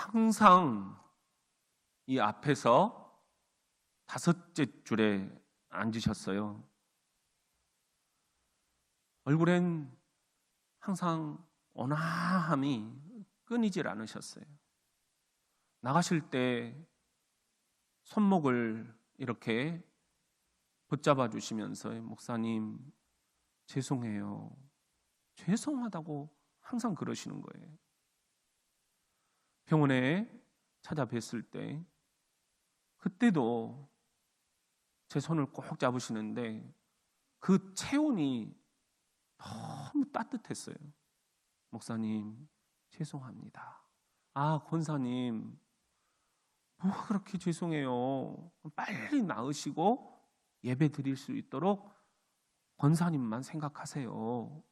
항상 이 앞에서 5째 줄에 앉으셨어요. 얼굴엔 항상 온화함이 끊이질 않으셨어요. 나가실 때 손목을 이렇게 붙잡아 주시면서 목사님 죄송해요. 죄송하다고 항상 그러시는 거예요. 병원에 찾아뵀을 때 그때도 제 손을 꼭 잡으시는데 그 체온이 너무 따뜻했어요. 목사님 죄송합니다. 아, 권사님 뭐가 그렇게 죄송해요. 빨리 나으시고 예배 드릴 수 있도록 권사님만 생각하세요.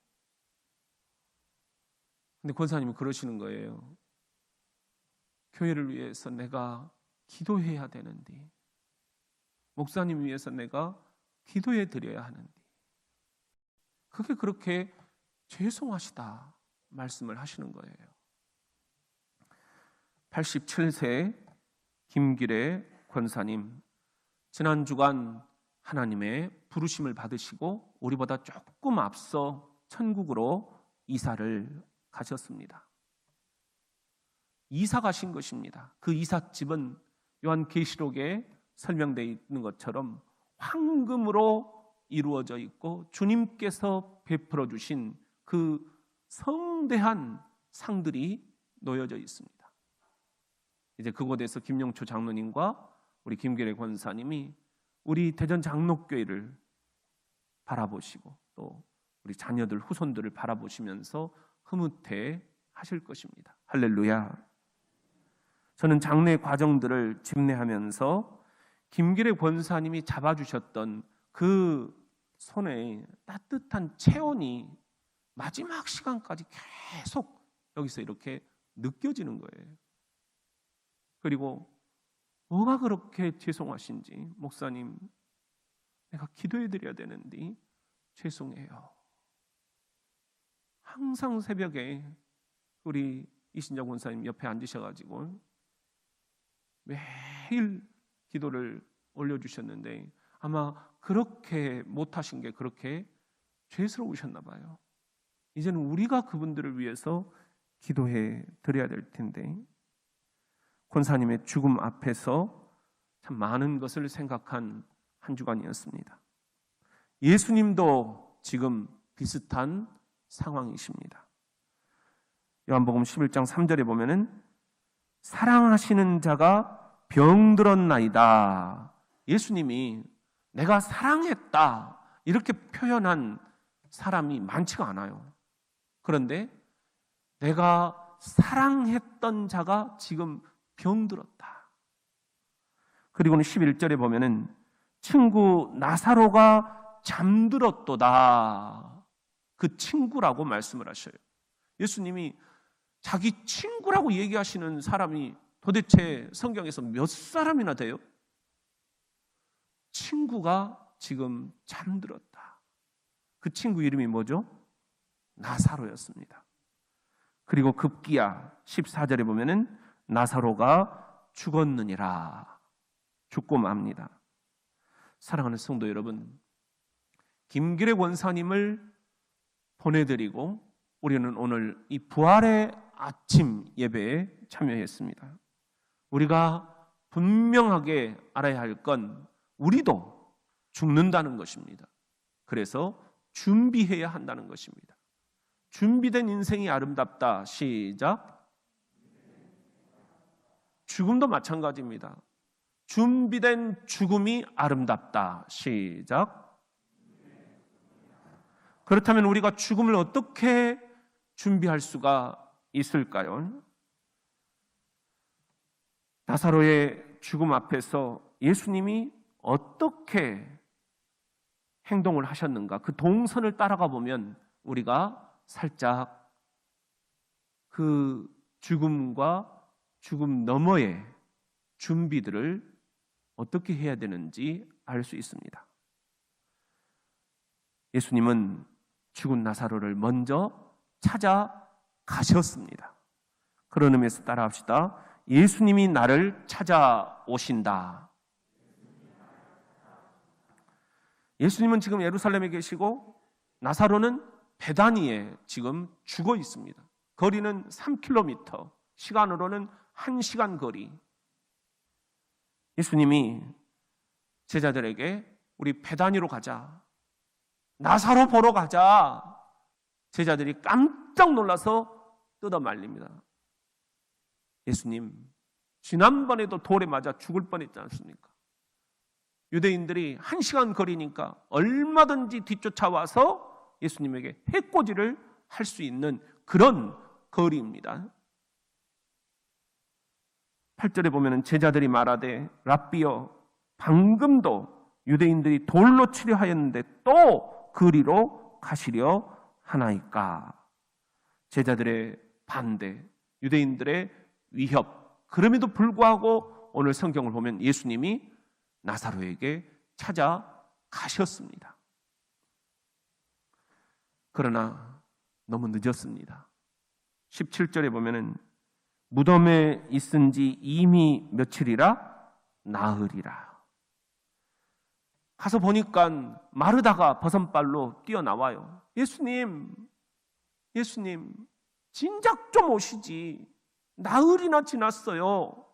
근데 권사님은 그러시는 거예요. 교회를 위해서 내가 기도해야 되는데, 목사님 위해서 내가 기도해 드려야 하는데, 그게 그렇게 죄송하시다 말씀을 하시는 거예요. 87세 김기래 권사님, 지난 주간 하나님의 부르심을 받으시고 우리보다 조금 앞서 천국으로 이사를 가셨습니다. 이사 가신 것입니다. 그 이삿집은 요한계시록에 설명되어 있는 것처럼 황금으로 이루어져 있고 주님께서 베풀어 주신 그 성대한 상들이 놓여져 있습니다. 이제 그곳에서 김영초 장로님과 우리 김기래 권사님이 우리 대전 장로교회를 바라보시고 또 우리 자녀들 후손들을 바라보시면서 흐뭇해 하실 것입니다. 할렐루야. 저는 장례 과정들을 집례하면서 김기래 권사님이 잡아주셨던 그 손에 따뜻한 체온이 마지막 시간까지 계속 여기서 이렇게 느껴지는 거예요. 그리고 뭐가 그렇게 죄송하신지, 목사님 내가 기도해 드려야 되는데 죄송해요. 항상 새벽에 우리 이신자 권사님 옆에 앉으셔가지고 매일 기도를 올려주셨는데 아마 그렇게 못하신 게 그렇게 죄스러우셨나 봐요. 이제는 우리가 그분들을 위해서 기도해 드려야 될 텐데, 권사님의 죽음 앞에서 참 많은 것을 생각한 한 주간이었습니다. 예수님도 지금 비슷한 상황이십니다. 요한복음 11장 3절에 보면은 사랑하시는 자가 병들었나이다. 예수님이 내가 사랑했다 이렇게 표현한 사람이 많지가 않아요. 그런데 내가 사랑했던 자가 지금 병들었다. 그리고는 11절에 보면은 친구 나사로가 잠들었도다. 그 친구라고 말씀을 하셔요. 예수님이 자기 친구라고 얘기하시는 사람이 도대체 성경에서 몇 사람이나 돼요? 친구가 지금 잠들었다. 그 친구 이름이 뭐죠? 나사로였습니다. 그리고 급기야 14절에 보면은 나사로가 죽었느니라. 죽고 맙니다. 사랑하는 성도 여러분, 김기래 권사님을 보내드리고 우리는 오늘 이 부활의 아침 예배에 참여했습니다. 우리가 분명하게 알아야 할 건 우리도 죽는다는 것입니다. 그래서 준비해야 한다는 것입니다. 준비된 인생이 아름답다. 시작. 죽음도 마찬가지입니다. 준비된 죽음이 아름답다. 시작. 그렇다면 우리가 죽음을 어떻게 준비할 수가 있을까요? 나사로의 죽음 앞에서 예수님이 어떻게 행동을 하셨는가, 그 동선을 따라가 보면 우리가 살짝 그 죽음과 죽음 너머의 준비들을 어떻게 해야 되는지 알 수 있습니다. 예수님은 죽은 나사로를 먼저 찾아가셨습니다. 그런 의미에서 따라합시다. 예수님이 나를 찾아오신다. 예수님은 지금 예루살렘에 계시고 나사로는 베다니에 지금 죽어 있습니다. 거리는 3km, 시간으로는 1시간 거리. 예수님이 제자들에게 우리 베다니로 가자, 나사로 보러 가자. 제자들이 깜짝 놀라서 뜯어 말립니다. 예수님, 지난번에도 돌에 맞아 죽을 뻔했지 않습니까? 유대인들이 1시간 거리니까 얼마든지 뒤쫓아와서 예수님에게 해코지를 할 수 있는 그런 거리입니다. 8절에 보면 제자들이 말하되 랍비여, 방금도 유대인들이 돌로 치려 하였는데 또 그리로 가시려 하나이까? 제자들의 반대, 유대인들의 위협, 그럼에도 불구하고 오늘 성경을 보면 예수님이 나사로에게 찾아가셨습니다. 그러나 너무 늦었습니다. 17절에 보면은 무덤에 있은 지 이미 며칠이라 나흘이라. 가서 보니까 마르다가 버선발로 뛰어나와요. 예수님, 진작 좀 오시지. 나흘이나 지났어요.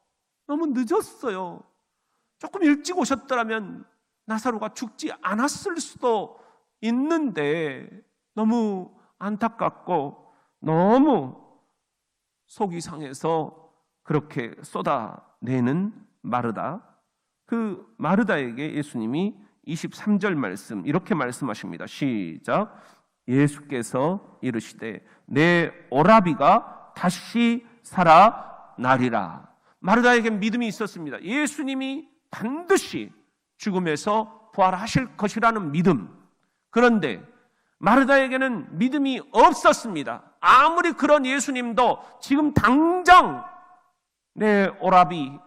너무 늦었어요. 조금 일찍 오셨더라면 나사로가 죽지 않았을 수도 있는데 너무 안타깝고 너무 속이 상해서 그렇게 쏟아내는 마르다. 그 마르다에게 예수님이 23절 말씀 이렇게 말씀하십니다. 시작. 예수께서 이르시되 내 오라비가 다시 살아나리라. 마르다에겐 믿음이 있었습니다. 예수님이 반드시 죽음에서 부활하실 것이라는 믿음. 그런데 마르다에게는 믿음이 없었습니다. 아무리 그런 예수님도 지금 당장 내 오라비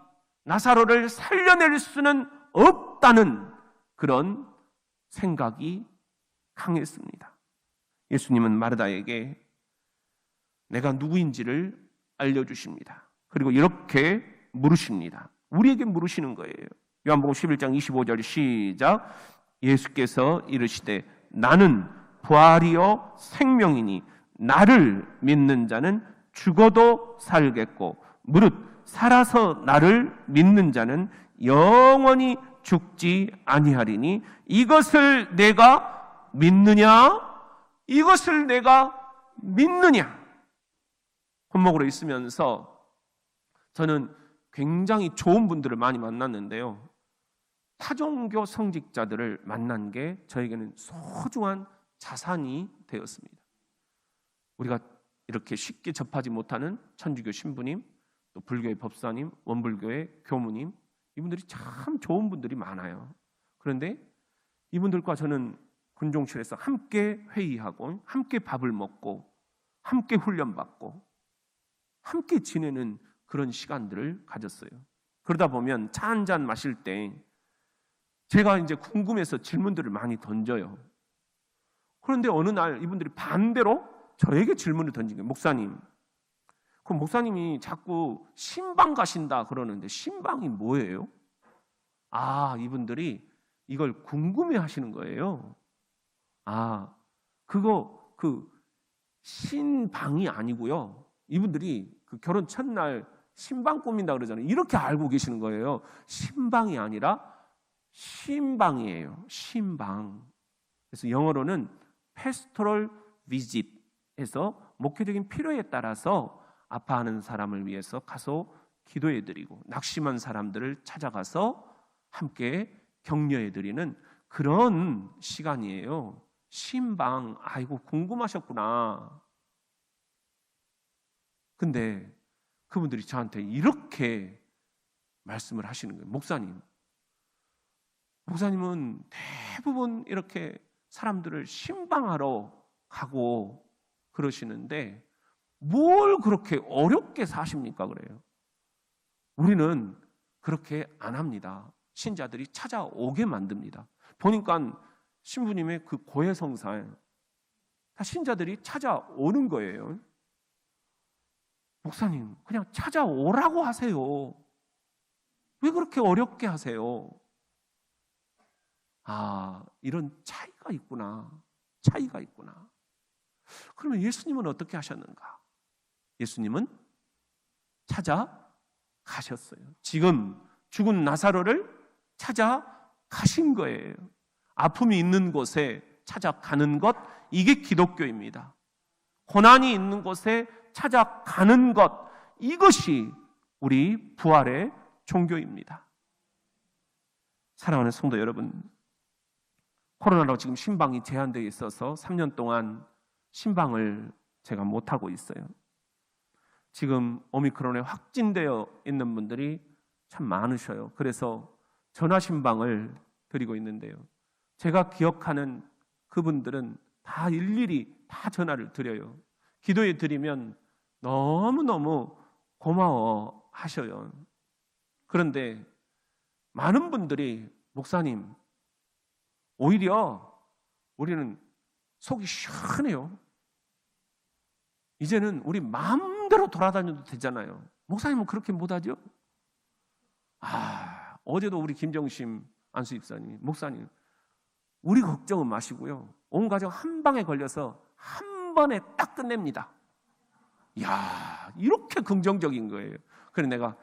나사로를 살려낼 수는 없다는 그런 생각이 강했습니다. 예수님은 마르다에게 내가 누구인지를 알려주십니다. 그리고 이렇게 물으십니다. 우리에게 물으시는 거예요. 요한복음 11장 25절 시작. 예수께서 이르시되 나는 부활이요 생명이니 나를 믿는 자는 죽어도 살겠고 무릇 살아서 나를 믿는 자는 영원히 죽지 아니하리니 이것을 내가 믿느냐? 이것을 내가 믿느냐? 혼목으로 있으면서 저는 굉장히 좋은 분들을 많이 만났는데요. 타종교 성직자들을 만난 게 저에게는 소중한 자산이 되었습니다. 우리가 이렇게 쉽게 접하지 못하는 천주교 신부님, 또 불교의 법사님, 원불교의 교무님, 이분들이 참 좋은 분들이 많아요. 그런데 이분들과 저는 군종실에서 함께 회의하고 함께 밥을 먹고 함께 훈련받고 함께 지내는 그런 시간들을 가졌어요. 그러다 보면 차 한 잔 마실 때 제가 이제 궁금해서 질문들을 많이 던져요. 그런데 어느 날 이분들이 반대로 저에게 질문을 던진 거예요. 목사님, 그럼 목사님이 자꾸 신방 가신다 그러는데 신방이 뭐예요? 이분들이 이걸 궁금해 하시는 거예요. 그거 신방이 아니고요. 이분들이 그 결혼 첫날 신방 꾸민다 그러잖아요. 이렇게 알고 계시는 거예요. 신방이 아니라 신방이에요. 신방. 그래서 영어로는 pastoral visit 해서 목회적인 필요에 따라서 아파하는 사람을 위해서 가서 기도해드리고 낙심한 사람들을 찾아가서 함께 격려해드리는 그런 시간이에요. 신방, 아이고 궁금하셨구나. 근데 그분들이 저한테 이렇게 말씀을 하시는 거예요. 목사님은 대부분 이렇게 사람들을 신방하러 가고 그러시는데 뭘 그렇게 어렵게 사십니까? 그래요. 우리는 그렇게 안 합니다. 신자들이 찾아오게 만듭니다. 보니까 신부님의 그 고해성사에 다 신자들이 찾아오는 거예요. 목사님, 그냥 찾아오라고 하세요. 왜 그렇게 어렵게 하세요? 아, 이런 차이가 있구나. 차이가 있구나. 그러면 예수님은 어떻게 하셨는가? 예수님은 찾아가셨어요. 지금 죽은 나사로를 찾아가신 거예요. 아픔이 있는 곳에 찾아가는 것, 이게 기독교입니다. 고난이 있는 곳에 찾아가는 것, 이것이 우리 부활의 종교입니다. 사랑하는 성도 여러분, 코로나로 지금 신방이 제한되어 있어서 3년 동안 신방을 제가 못하고 있어요. 지금 오미크론에 확진되어 있는 분들이 참 많으셔요. 그래서 전화 신방을 드리고 있는데요. 제가 기억하는 그분들은 다 일일이 다 전화를 드려요. 기도해 드리면 너무너무 고마워 하셔요. 그런데 많은 분들이 목사님, 오히려 우리는 속이 시원해요. 이제는 우리 마음대로 돌아다녀도 되잖아요. 목사님은 그렇게 못하죠? 어제도 우리 김정심 안수 집사님, 목사님, 우리 걱정은 마시고요. 온 가족 한 방에 걸려서 한 번에 딱 끝냅니다. 이야, 이렇게 긍정적인 거예요. 그래서 내가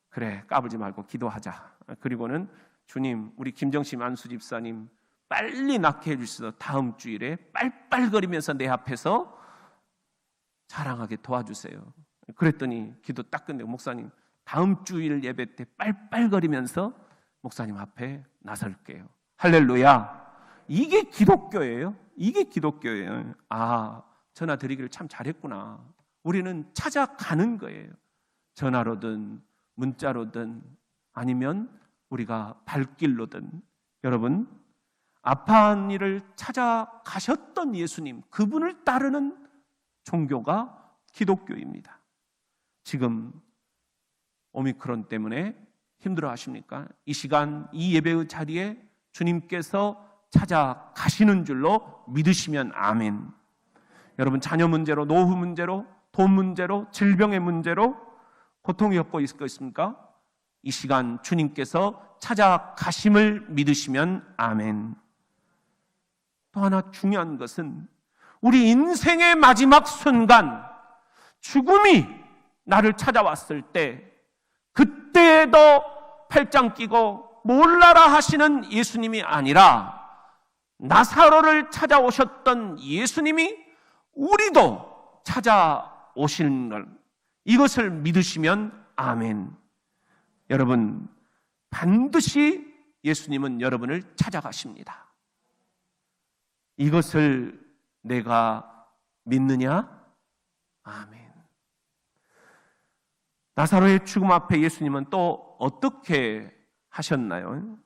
그래, 까불지 말고 기도하자. 그리고는 주님, 우리 김정심 안수 집사님 빨리 낫게 해주셔서 다음 주일에 빨빨거리면서 내 앞에서 자랑하게 도와주세요. 그랬더니 기도 딱 끝내고 목사님, 다음 주일 예배 때 빨빨거리면서 목사님 앞에 나설게요. 할렐루야. 이게 기독교예요. 이게 기독교예요. 아, 전화 드리기를 참 잘했구나. 우리는 찾아가는 거예요. 전화로든 문자로든 아니면 우리가 발길로든. 여러분, 아파한 이를 찾아가셨던 예수님, 그분을 따르는 종교가 기독교입니다. 지금 오미크론 때문에 힘들어 하십니까? 이 시간 이 예배의 자리에 주님께서 찾아가시는 줄로 믿으시면 아멘. 여러분, 자녀 문제로, 노후 문제로, 돈 문제로, 질병의 문제로 고통이 겪고 있을 거 있습니까? 이 시간 주님께서 찾아가심을 믿으시면 아멘. 또 하나 중요한 것은 우리 인생의 마지막 순간, 죽음이 나를 찾아왔을 때, 그때에도 팔짱 끼고 몰라라 하시는 예수님이 아니라 나사로를 찾아오셨던 예수님이 우리도 찾아오시는 걸, 이것을 믿으시면 아멘. 여러분, 반드시 예수님은 여러분을 찾아가십니다. 이것을 내가 믿느냐? 아멘. 나사로의 죽음 앞에 예수님은 또 어떻게 하셨나요?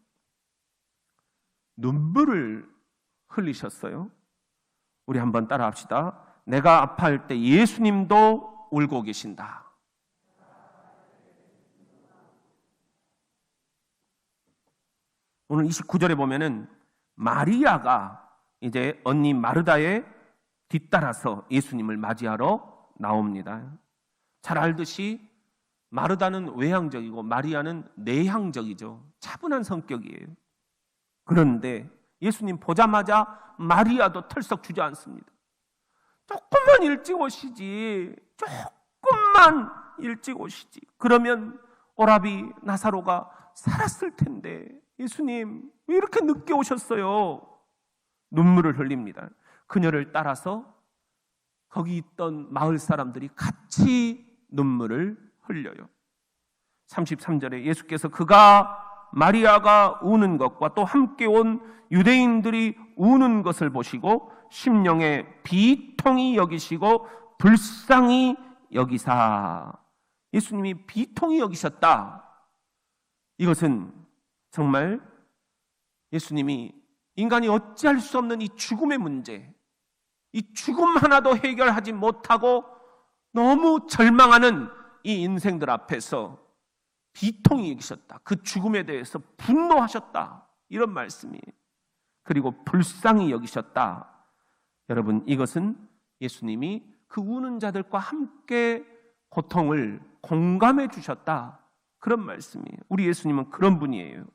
눈물을 흘리셨어요. 우리 한번 따라 합시다. 내가 아파할 때 예수님도 울고 계신다. 오늘 29절에 보면은 마리아가 이제 언니 마르다에 뒤따라서 예수님을 맞이하러 나옵니다. 잘 알듯이 마르다는 외향적이고 마리아는 내향적이죠. 차분한 성격이에요. 그런데 예수님 보자마자 마리아도 털썩 주저앉습니다. 조금만 일찍 오시지. 조금만 일찍 오시지. 그러면 오라비 나사로가 살았을 텐데 예수님 왜 이렇게 늦게 오셨어요? 눈물을 흘립니다. 그녀를 따라서 거기 있던 마을 사람들이 같이 눈물을 흘려요. 33절에 예수께서 그가 마리아가 우는 것과 또 함께 온 유대인들이 우는 것을 보시고 심령에 비통히 여기시고 불쌍히 여기사. 예수님이 비통히 여기셨다. 이것은 정말 예수님이 인간이 어찌할 수 없는 이 죽음의 문제, 이 죽음 하나도 해결하지 못하고 너무 절망하는 이 인생들 앞에서 비통히 여기셨다. 그 죽음에 대해서 분노하셨다. 이런 말씀이에요. 그리고 불쌍히 여기셨다. 여러분, 이것은 예수님이 그 우는 자들과 함께 고통을 공감해 주셨다. 그런 말씀이에요. 우리 예수님은 그런 분이에요.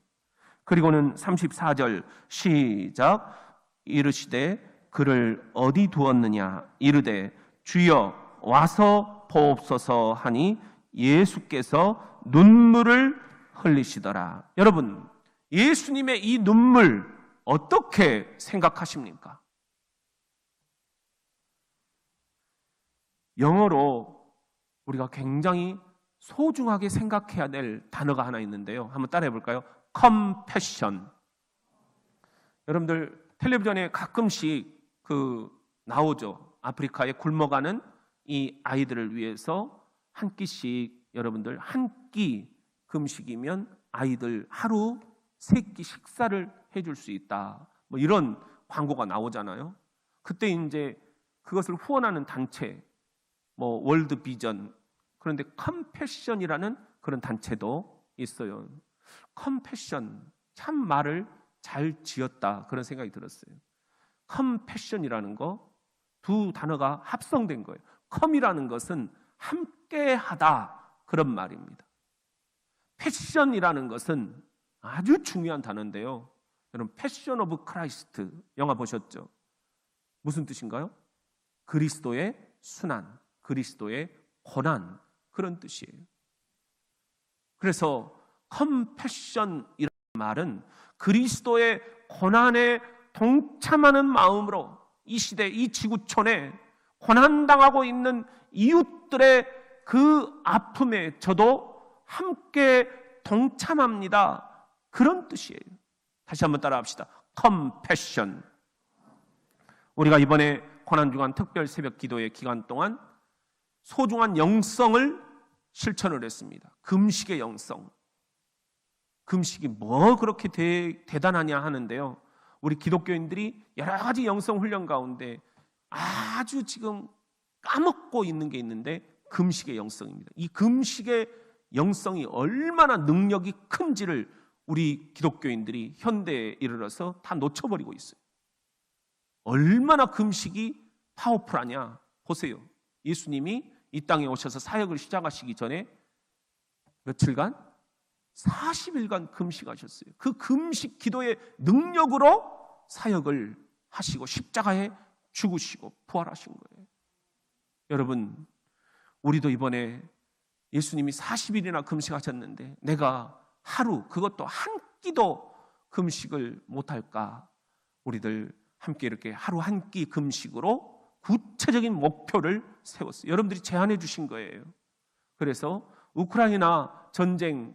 그리고는 34절 시작. 이르시되 그를 어디 두었느냐 이르되 주여 와서 보옵소서 하니 예수께서 눈물을 흘리시더라. 여러분, 예수님의 이 눈물 어떻게 생각하십니까? 영어로 우리가 굉장히 소중하게 생각해야 될 단어가 하나 있는데요. 한번 따라해 볼까요? compassion. 여러분들 텔레비전에 가끔씩 나오죠. 아프리카에 굶어가는 이 아이들을 위해서 한 끼씩, 여러분들 한 끼 금식이면 아이들 하루 3끼 식사를 해줄 수 있다. 뭐 이런 광고가 나오잖아요. 그때 이제 그것을 후원하는 단체, 뭐 월드 비전, 그런데 컴패션이라는 그런 단체도 있어요. 컴패션, 참 말을 잘 지었다, 그런 생각이 들었어요. 컴패션이라는 거, 두 단어가 합성된 거예요. 컴이라는 것은 함께하다, 그런 말입니다. 패션이라는 것은 아주 중요한 단어인데요. 여러분, 패션 오브 크라이스트 영화 보셨죠? 무슨 뜻인가요? 그리스도의 순환, 그리스도의 고난, 그런 뜻이에요. 그래서 컴패션이라는 말은 그리스도의 고난에 동참하는 마음으로 이 시대, 이 지구촌에 고난당하고 있는 이웃들의 그 아픔에 저도 함께 동참합니다, 그런 뜻이에요. 다시 한번 따라합시다. 컴패션. 우리가 이번에 고난주간 특별 새벽 기도의 기간 동안 소중한 영성을 실천을 했습니다. 금식의 영성. 금식이 뭐 그렇게 대단하냐 하는데요. 우리 기독교인들이 여러 가지 영성 훈련 가운데 아주 지금 까먹고 있는 게 있는데 금식의 영성입니다. 이 금식의 영성이 얼마나 능력이 큰지를 우리 기독교인들이 현대에 이르러서 다 놓쳐버리고 있어요. 얼마나 금식이 파워풀하냐 보세요. 예수님이 이 땅에 오셔서 사역을 시작하시기 전에 며칠간? 40일간 금식하셨어요. 그 금식 기도의 능력으로 사역을 하시고 십자가에 죽으시고 부활하신 거예요. 여러분, 우리도 이번에 예수님이 40일이나 금식하셨는데 내가 하루, 그것도 한 끼도 금식을 못할까? 우리들 함께 이렇게 하루 한 끼 금식으로 구체적인 목표를 세웠어요. 여러분들이 제안해 주신 거예요. 그래서 우크라이나 전쟁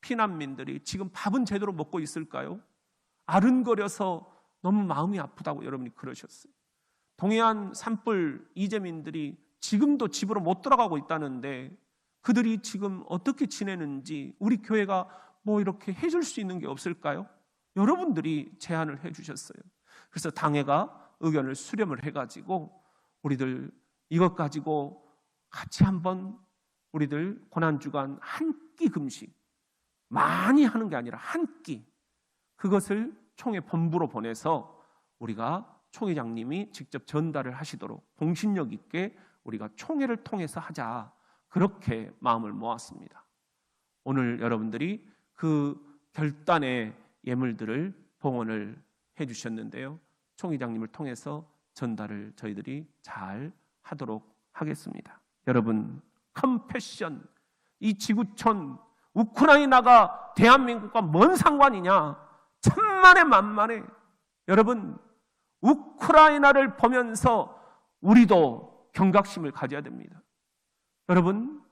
피난민들이 지금 밥은 제대로 먹고 있을까요? 아른거려서 너무 마음이 아프다고 여러분이 그러셨어요. 동해안 산불 이재민들이 지금도 집으로 못 돌아가고 있다는데 그들이 지금 어떻게 지내는지 우리 교회가 뭐 이렇게 해줄 수 있는 게 없을까요? 여러분들이 제안을 해주셨어요. 그래서 당회가 의견을 수렴을 해가지고 우리들 이것 가지고 같이 한번 우리들 고난주간 한 끼 금식, 많이 하는 게 아니라 한 끼, 그것을 총회 본부로 보내서 우리가 총회장님이 직접 전달을 하시도록 공신력 있게 우리가 총회를 통해서 하자, 그렇게 마음을 모았습니다. 오늘 여러분들이 그 결단의 예물들을 봉헌을 해주셨는데요, 총회장님을 통해서 전달을 저희들이 잘 하도록 하겠습니다. 여러분, 컴패션, 이 지구촌 우크라이나가 대한민국과 뭔 상관이냐? 천만에 만만해. 여러분, 우크라이나를 보면서 우리도 경각심을 가져야 됩니다. 여러분,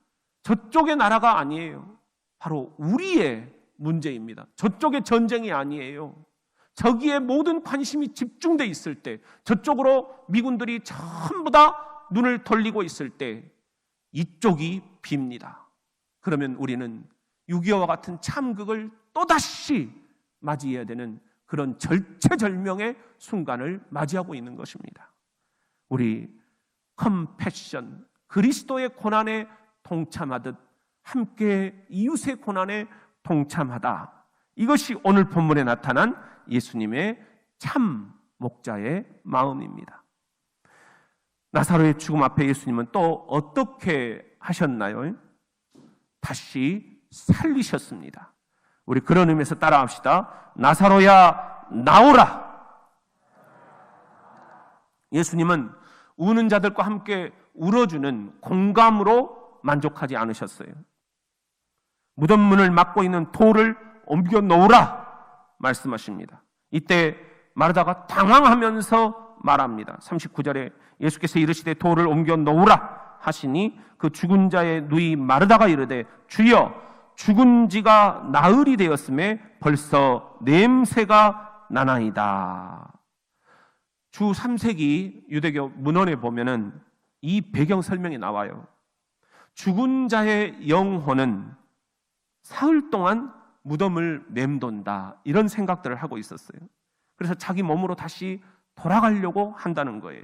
저쪽의 나라가 아니에요. 바로 우리의 문제입니다. 저쪽의 전쟁이 아니에요. 저기에 모든 관심이 집중돼 있을 때, 저쪽으로 미군들이 전부 다 눈을 돌리고 있을 때 이쪽이 빕니다. 그러면 우리는 6.25와 같은 참극을 또다시 맞이해야 되는 그런 절체절명의 순간을 맞이하고 있는 것입니다. 우리 컴패션, 그리스도의 고난에 동참하듯 함께 이웃의 고난에 동참하다. 이것이 오늘 본문에 나타난 예수님의 참 목자의 마음입니다. 나사로의 죽음 앞에 예수님은 또 어떻게 하셨나요? 다시 살리셨습니다. 우리 그런 의미에서 따라합시다. 나사로야 나오라. 예수님은 우는 자들과 함께 울어주는 공감으로 만족하지 않으셨어요. 무덤 문을 막고 있는 돌을 옮겨 놓으라 말씀하십니다. 이때 마르다가 당황하면서 말합니다. 39절에 예수께서 이르시되 돌을 옮겨 놓으라 하시니 그 죽은 자의 누이 마르다가 이르되 주여 죽은 지가 나흘이 되었음에 벌써 냄새가 나나이다. 주 3세기 유대교 문헌에 보면은 이 배경 설명이 나와요. 죽은 자의 영혼은 사흘 동안 무덤을 맴돈다, 이런 생각들을 하고 있었어요. 그래서 자기 몸으로 다시 돌아가려고 한다는 거예요.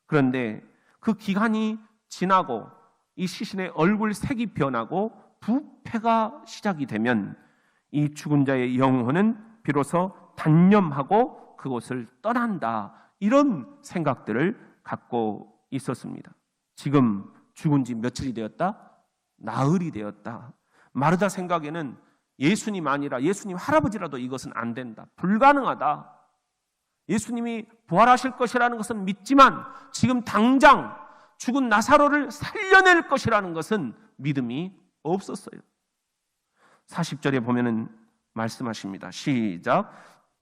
그런데 그 기간이 지나고 이 시신의 얼굴 색이 변하고 부패가 시작이 되면 이 죽은 자의 영혼은 비로소 단념하고 그곳을 떠난다, 이런 생각들을 갖고 있었습니다. 지금 죽은 지 며칠이 되었다? 나흘이 되었다. 마르다 생각에는 예수님 아니라 예수님 할아버지라도 이것은 안 된다, 불가능하다. 예수님이 부활하실 것이라는 것은 믿지만 지금 당장 죽은 나사로를 살려낼 것이라는 것은 믿음이 없었어요. 40절에 보면은 말씀하십니다. 시작.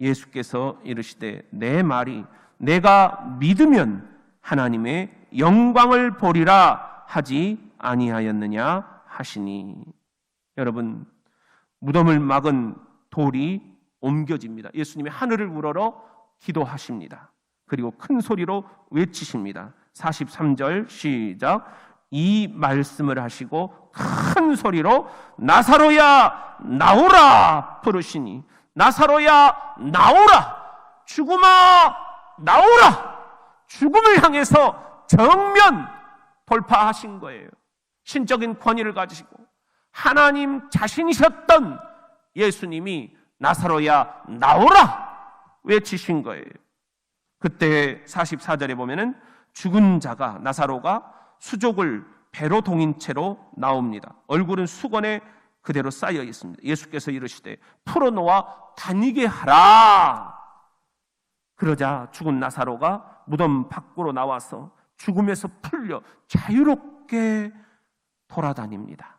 예수께서 이르시되 내 말이 내가 믿으면 하나님의 영광을 보리라 하지 아니하였느냐 하시니. 여러분, 무덤을 막은 돌이 옮겨집니다. 예수님이 하늘을 우러러 기도하십니다. 그리고 큰 소리로 외치십니다. 43절 시작. 이 말씀을 하시고 큰 소리로 나사로야 나오라 부르시니, 나사로야 나오라, 죽음아 나오라, 죽음을 향해서 정면 돌파하신 거예요. 신적인 권위를 가지시고 하나님 자신이셨던 예수님이 나사로야 나오라 외치신 거예요. 그때 44절에 보면은 죽은 자가, 나사로가 수족을 배로 동인 채로 나옵니다. 얼굴은 수건에 그대로 쌓여 있습니다. 예수께서 이르시되 풀어놓아 다니게 하라. 그러자 죽은 나사로가 무덤 밖으로 나와서 죽음에서 풀려 자유롭게 돌아다닙니다.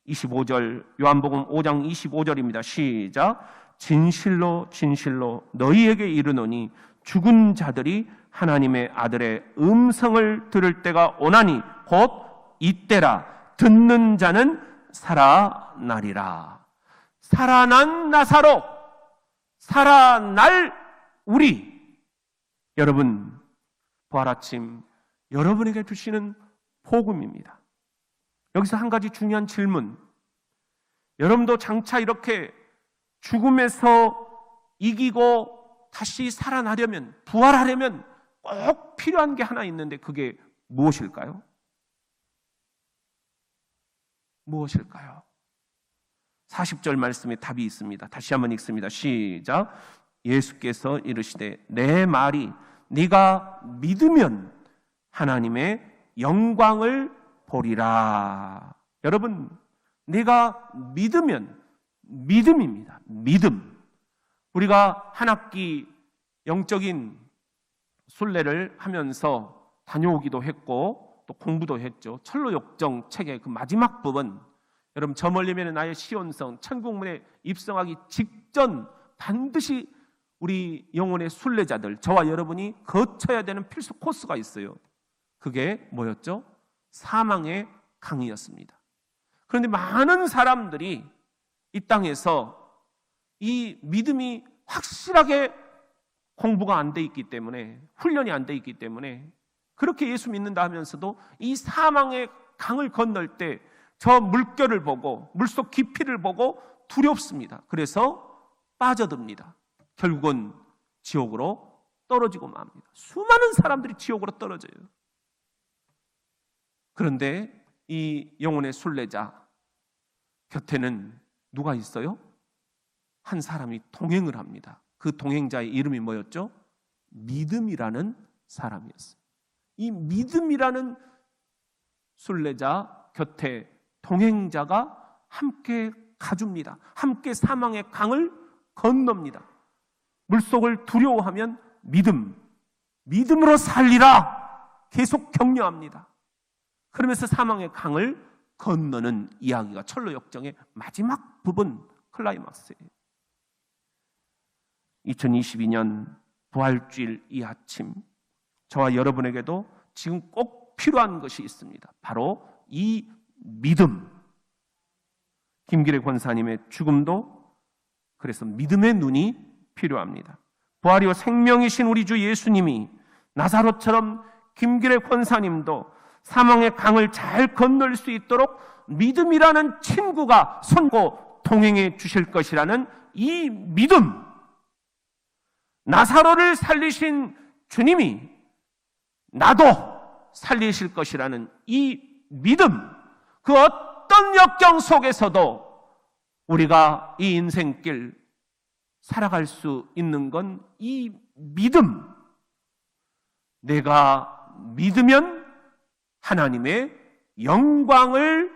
25절, 요한복음 5장 25절입니다. 시작. 진실로 진실로 너희에게 이르노니 죽은 자들이 하나님의 아들의 음성을 들을 때가 오나니 곧 이때라. 듣는 자는 살아나리라. 살아난 나사로, 살아날 우리. 여러분, 부활아침 여러분에게 주시는 복음입니다. 여기서 한 가지 중요한 질문. 여러분도 장차 이렇게 죽음에서 이기고 다시 살아나려면, 부활하려면 꼭 필요한 게 하나 있는데 그게 무엇일까요? 무엇일까요? 40절 말씀에 답이 있습니다. 다시 한번 읽습니다. 시작. 예수께서 이르시되 내 말이 네가 믿으면 하나님의 영광을 보리라. 여러분, 네가 믿으면, 믿음입니다. 믿음. 우리가 한 학기 영적인 순례를 하면서 다녀오기도 했고 또 공부도 했죠. 철로역정 책의 그 마지막 부분, 여러분 저 멀리면 나의 시온성, 천국문에 입성하기 직전 반드시 우리 영혼의 순례자들, 저와 여러분이 거쳐야 되는 필수 코스가 있어요. 그게 뭐였죠? 사망의 강이었습니다. 그런데 많은 사람들이 이 땅에서 이 믿음이 확실하게 공부가 안 돼 있기 때문에, 훈련이 안 돼 있기 때문에 그렇게 예수 믿는다 하면서도 이 사망의 강을 건널 때 저 물결을 보고 물속 깊이를 보고 두렵습니다. 그래서 빠져듭니다. 결국은 지옥으로 떨어지고 맙니다. 수많은 사람들이 지옥으로 떨어져요. 그런데 이 영혼의 순례자 곁에는 누가 있어요? 한 사람이 동행을 합니다. 그 동행자의 이름이 뭐였죠? 믿음이라는 사람이었어요. 이 믿음이라는 순례자 곁에 동행자가 함께 가줍니다. 함께 사망의 강을 건넙니다. 물속을 두려워하면 믿음으로 살리라 계속 격려합니다. 그러면서 사망의 강을 건너는 이야기가 철로 역정의 마지막 부분 클라이막스예요. 2022년 부활주일 이 아침, 저와 여러분에게도 지금 꼭 필요한 것이 있습니다. 바로 이 믿음. 김기래 권사님의 죽음도 그래서 믿음의 눈이 필요합니다. 부활이요 생명이신 우리 주 예수님이 나사로처럼 김기래 권사님도 사망의 강을 잘 건널 수 있도록 믿음이라는 친구가 손고 동행해 주실 것이라는 이 믿음, 나사로를 살리신 주님이 나도 살리실 것이라는 이 믿음, 그 어떤 역경 속에서도 우리가 이 인생길 살아갈 수 있는 건 이 믿음. 내가 믿으면 하나님의 영광을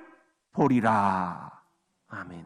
보리라. 아멘.